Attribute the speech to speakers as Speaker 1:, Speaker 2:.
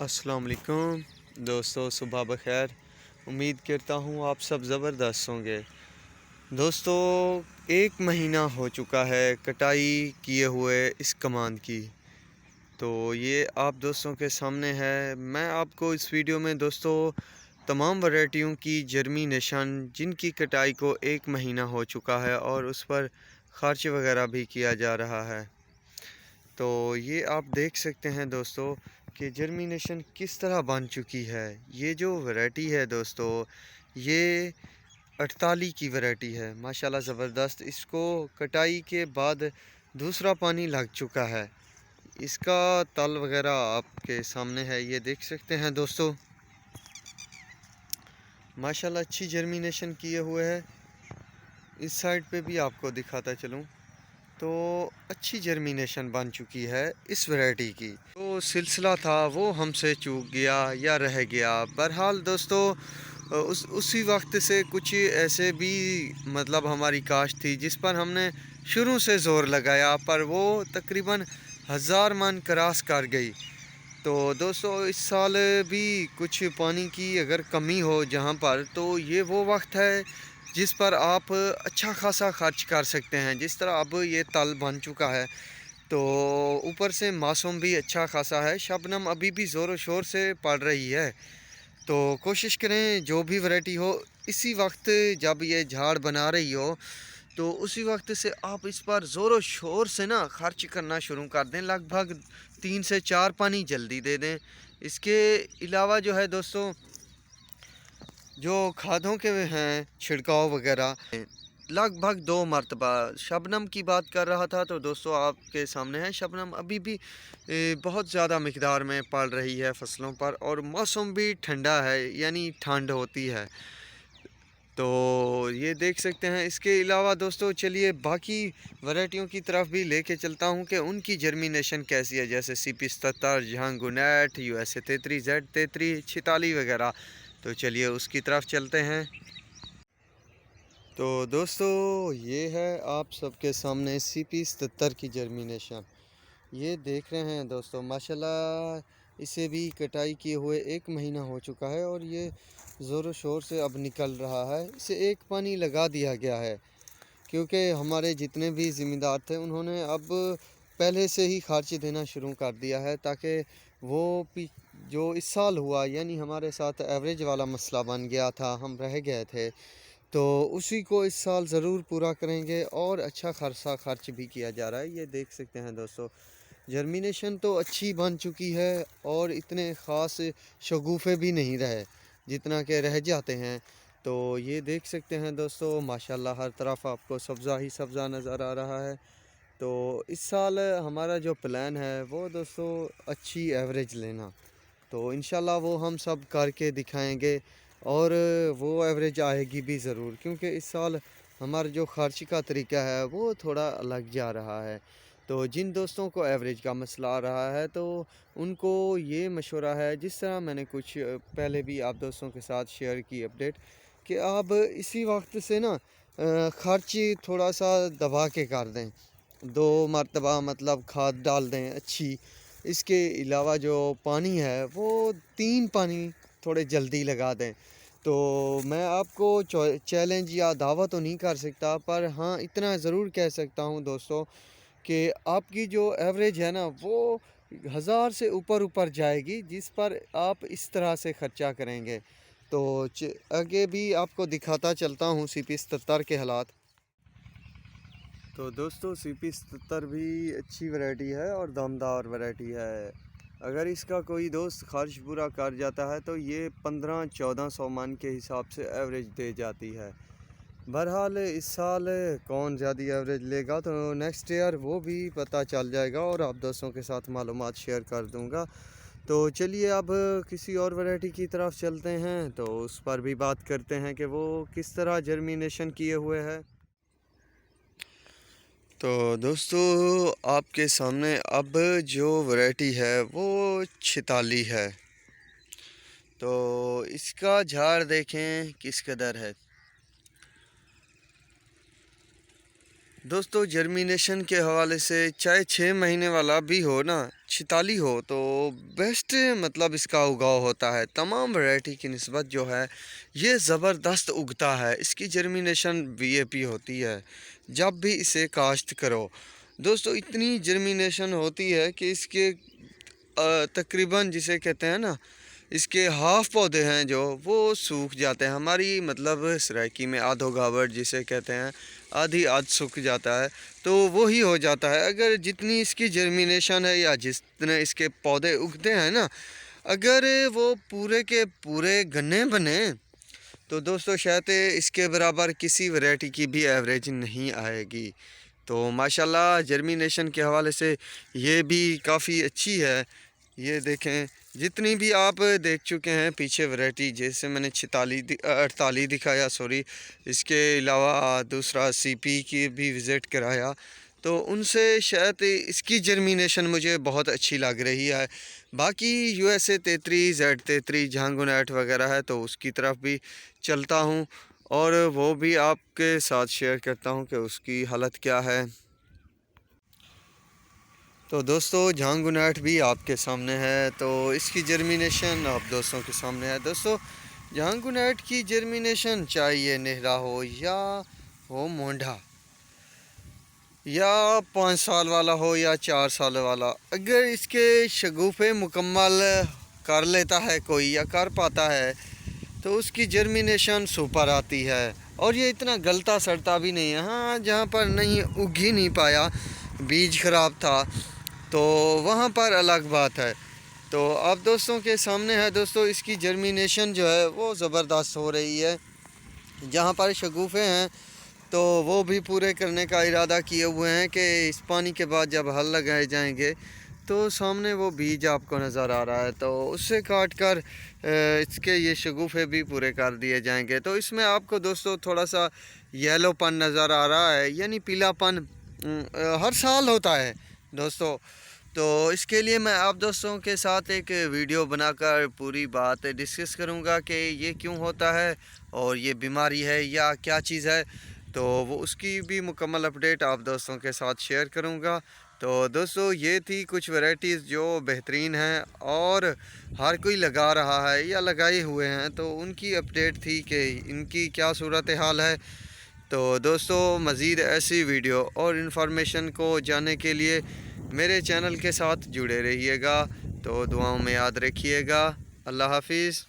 Speaker 1: अस्सलाम वालेकुम दोस्तों, सुबह बखैर। उम्मीद करता हूँ आप सब ज़बरदस्त होंगे। दोस्तों, एक महीना हो चुका है कटाई किए हुए इस कमान की। तो ये आप दोस्तों के सामने है। मैं आपको इस वीडियो में दोस्तों तमाम वैरायटियों की जर्मिनेशन जिनकी कटाई को एक महीना हो चुका है और उस पर खर्च वगैरह भी किया जा रहा है, तो ये आप देख सकते हैं दोस्तों कि जर्मिनेशन किस तरह बन चुकी है। ये जो वैरायटी है दोस्तों, ये 48 की वैरायटी है। माशाल्लाह ज़बरदस्त। इसको कटाई के बाद दूसरा पानी लग चुका है। इसका तल वगैरह आपके सामने है, ये देख सकते हैं दोस्तों। माशाल्लाह अच्छी जर्मिनेशन किए हुए है। इस साइड पे भी आपको दिखाता चलूँ तो अच्छी जर्मिनेशन बन चुकी है इस वैरायटी की। तो सिलसिला था वो हमसे चूक गया या रह गया। बहरहाल दोस्तों, उसी वक्त से कुछ ऐसे भी मतलब हमारी काश्त थी जिस पर हमने शुरू से ज़ोर लगाया, पर वो तकरीबन 1000 मन क्रॉस कर गई। तो दोस्तों, इस साल भी कुछ पानी की अगर कमी हो जहाँ पर, तो ये वो वक्त है जिस पर आप अच्छा खासा खर्च कर सकते हैं। जिस तरह अब ये तल बन चुका है, तो ऊपर से मौसम भी अच्छा खासा है। शबनम अभी भी ज़ोर शोर से पड़ रही है। तो कोशिश करें जो भी वैरायटी हो, इसी वक्त जब ये झाड़ बना रही हो तो उसी वक्त से आप इस पर ज़ोर शोर से ना खर्च करना शुरू कर दें। लगभग 3 से 4 पानी जल्दी दे दें। इसके अलावा जो है दोस्तों, जो खादों के हैं छिड़काव वगैरह, लगभग 2 मरतबा। शबनम की बात कर रहा था तो दोस्तों आपके सामने है। शबनम अभी भी बहुत ज़्यादा मिकदार में पड़ रही है फसलों पर, और मौसम भी ठंडा है, यानी ठंड होती है। तो ये देख सकते हैं। इसके अलावा दोस्तों चलिए बाकी वैरायटियों की तरफ भी लेके चलता हूँ कि उनकी जर्मिनेशन कैसी है, जैसे CP77, जहांगुनेट, USA 33, Z33, 46 वगैरह। तो चलिए उसकी तरफ चलते हैं। तो दोस्तों, ये है आप सबके सामने CP77 की जर्मिनेशन। ये देख रहे हैं दोस्तों, माशाल्लाह इसे भी कटाई किए हुए एक महीना हो चुका है और ये ज़ोर शोर से अब निकल रहा है। इसे एक पानी लगा दिया गया है क्योंकि हमारे जितने भी ज़िम्मेदार थे उन्होंने अब पहले से ही खर्च देना शुरू कर दिया है, ताकि वो जो इस साल हुआ, यानी हमारे साथ एवरेज वाला मसला बन गया था, हम रह गए थे, तो उसी को इस साल ज़रूर पूरा करेंगे। और अच्छा खासा खर्च भी किया जा रहा है। ये देख सकते हैं दोस्तों, जर्मिनेशन तो अच्छी बन चुकी है और इतने ख़ास शगुफ़े भी नहीं रहे जितना कि रह जाते हैं। तो ये देख सकते हैं दोस्तों, माशाल्लाह हर तरफ आपको सब्ज़ा ही सब्ज़ा नज़र आ रहा है। तो इस साल हमारा जो प्लान है वो दोस्तों अच्छी एवरेज लेना, तो इंशाल्लाह वो हम सब करके दिखाएंगे। और वो एवरेज आएगी भी ज़रूर, क्योंकि इस साल हमारा जो खर्च का तरीका है वो थोड़ा अलग जा रहा है। तो जिन दोस्तों को एवरेज का मसला आ रहा है, तो उनको ये मशवरा है, जिस तरह मैंने कुछ पहले भी आप दोस्तों के साथ शेयर की अपडेट, कि आप इसी वक्त से ना खर्च थोड़ा सा दबा के कर दें। 2 मरतबा मतलब खाद डाल दें अच्छी। इसके अलावा जो पानी है वो 3 पानी थोड़े जल्दी लगा दें। तो मैं आपको चैलेंज या दावा तो नहीं कर सकता, पर हाँ इतना ज़रूर कह सकता हूँ दोस्तों कि आपकी जो एवरेज है ना वो 1000 से ऊपर जाएगी, जिस पर आप इस तरह से ख़र्चा करेंगे। तो आगे भी आपको दिखाता चलता हूँ CP77 के हालात। तो दोस्तों, CP77 भी अच्छी वैरायटी है और दमदार वैरायटी है। अगर इसका कोई दोस्त खर्च पूरा कर जाता है तो ये 1500-1400 मन के हिसाब से एवरेज दे जाती है। बहरहाल इस साल कौन ज़्यादा एवरेज लेगा तो नेक्स्ट ईयर वो भी पता चल जाएगा और आप दोस्तों के साथ मालूमात शेयर कर दूंगा। तो चलिए अब किसी और वैरायटी की तरफ चलते हैं, तो उस पर भी बात करते हैं कि वो किस तरह जर्मिनेशन किए हुए है। तो दोस्तों, आपके सामने अब जो वैरायटी है वो 46 है। तो इसका झाड़ देखें किस कदर है। दोस्तों जर्मिनेशन के हवाले से चाहे 6 महीने वाला भी हो ना, 46 हो, तो बेस्ट मतलब इसका उगाव होता है। तमाम वैरायटी की निस्बत जो है ये ज़बरदस्त उगता है। इसकी जर्मिनेशन वीआईपी होती है जब भी इसे काश्त करो। दोस्तों इतनी जर्मिनेशन होती है कि इसके तकरीबन जिसे कहते हैं ना, इसके हाफ पौधे हैं जो वो सूख जाते हैं। हमारी मतलब सराइकी में आधो गावड़ जिसे कहते हैं, आधी आध सूख जाता है, तो वो ही हो जाता है। अगर जितनी इसकी जर्मिनेशन है या जितने इसके पौधे उगते हैं ना, अगर वो पूरे के पूरे गन्ने बने तो दोस्तों शायद इसके बराबर किसी वैरायटी की भी एवरेज नहीं आएगी। तो माशाल्लाह जर्मिनेशन के हवाले से ये भी काफ़ी अच्छी है। ये देखें, जितनी भी आप देख चुके हैं पीछे वैरायटी, जैसे मैंने 48 दिखाया, सॉरी, इसके अलावा दूसरा सीपी की भी विज़िट कराया, तो उनसे शायद इसकी जर्मिनेशन मुझे बहुत अच्छी लग रही है। बाकी USA 33, Z33, झांगुनैट वगैरह है, तो उसकी तरफ भी चलता हूँ और वो भी आपके साथ शेयर करता हूँ कि उसकी हालत क्या है। तो दोस्तों झांगुनैट भी आपके सामने है, तो इसकी जर्मिनेशन आप दोस्तों के सामने है। दोस्तों झांगुनैट की जर्मिनेशन चाहे नेहरा हो या हो मोंढा, या 5 साल वाला हो या 4 साल वाला, अगर इसके शगुफ़े मुकम्मल कर लेता है कोई या कर पाता है तो उसकी जर्मिनेशन सुपर आती है और ये इतना गलता सड़ता भी नहीं है। हाँ, जहाँ पर नहीं उग ही नहीं पाया, बीज ख़राब था, तो वहाँ पर अलग बात है। तो आप दोस्तों के सामने है दोस्तों, इसकी जर्मिनेशन जो है वो ज़बरदस्त हो रही है। जहाँ पर शगुफ़े हैं तो वो भी पूरे करने का इरादा किए हुए हैं कि इस पानी के बाद जब हल लगाए जाएंगे तो सामने वो बीज आपको नज़र आ रहा है, तो उससे काट कर इसके ये शगुफ़े भी पूरे कर दिए जाएंगे। तो इसमें आपको दोस्तों थोड़ा सा येलोपन नज़र आ रहा है, यानी पीलापन हर साल होता है दोस्तों। तो इसके लिए मैं आप दोस्तों के साथ एक वीडियो बनाकर पूरी बात डिस्कस करूंगा कि ये क्यों होता है और ये बीमारी है या क्या चीज़ है, तो वो उसकी भी मुकम्मल अपडेट आप दोस्तों के साथ शेयर करूंगा। तो दोस्तों ये थी कुछ वैरायटीज़ जो बेहतरीन हैं और हर कोई लगा रहा है या लगाए हुए हैं, तो उनकी अपडेट थी कि इनकी क्या सूरत हाल है। तो दोस्तों मज़ीद ऐसी वीडियो और इन्फॉर्मेशन को जानने के लिए मेरे चैनल के साथ जुड़े रहिएगा। तो दुआओं में याद रखिएगा। अल्लाह हाफिज़।